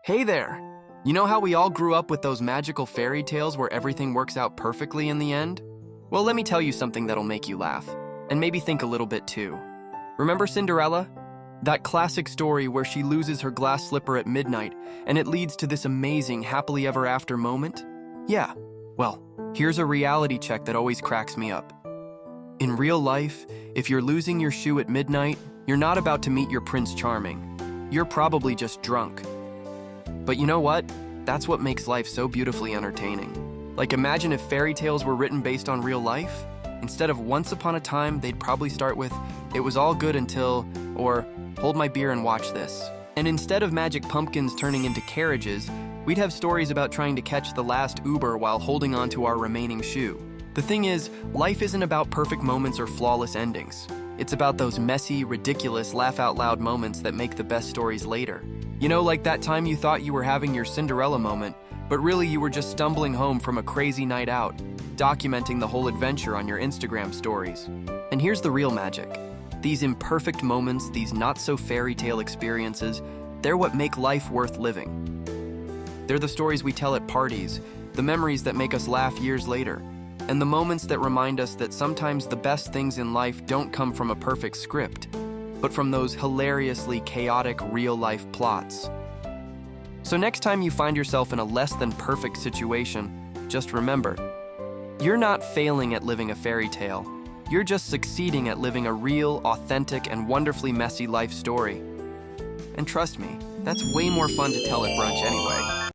Hey there! You know how we all grew up with those magical fairy tales where everything works out perfectly in the end? Well, let me tell you something that'll make you laugh, and maybe think a little bit too. Remember Cinderella? That classic story where she loses her glass slipper at midnight, and it leads to this amazing happily ever after moment? Yeah, well, here's a reality check that always cracks me up. In real life, if you're losing your shoe at midnight, you're not about to meet your Prince Charming. You're probably just drunk. But you know what? That's what makes life so beautifully entertaining. Like, imagine if fairy tales were written based on real life. Instead of once upon a time, they'd probably start with, "It was all good until," or "Hold my beer and watch this." And instead of magic pumpkins turning into carriages, we'd have stories about trying to catch the last Uber while holding on to our remaining shoe. The thing is, life isn't about perfect moments or flawless endings. It's about those messy, ridiculous, laugh-out-loud moments that make the best stories later. You know, like that time you thought you were having your Cinderella moment, but really you were just stumbling home from a crazy night out, documenting the whole adventure on your Instagram stories. And here's the real magic. These imperfect moments, these not-so-fairy tale experiences, they're what make life worth living. They're the stories we tell at parties, the memories that make us laugh years later, and the moments that remind us that sometimes the best things in life don't come from a perfect script, but from those hilariously chaotic real-life plots. So next time you find yourself in a less-than-perfect situation, just remember, you're not failing at living a fairy tale. You're just succeeding at living a real, authentic, and wonderfully messy life story. And trust me, that's way more fun to tell at brunch anyway.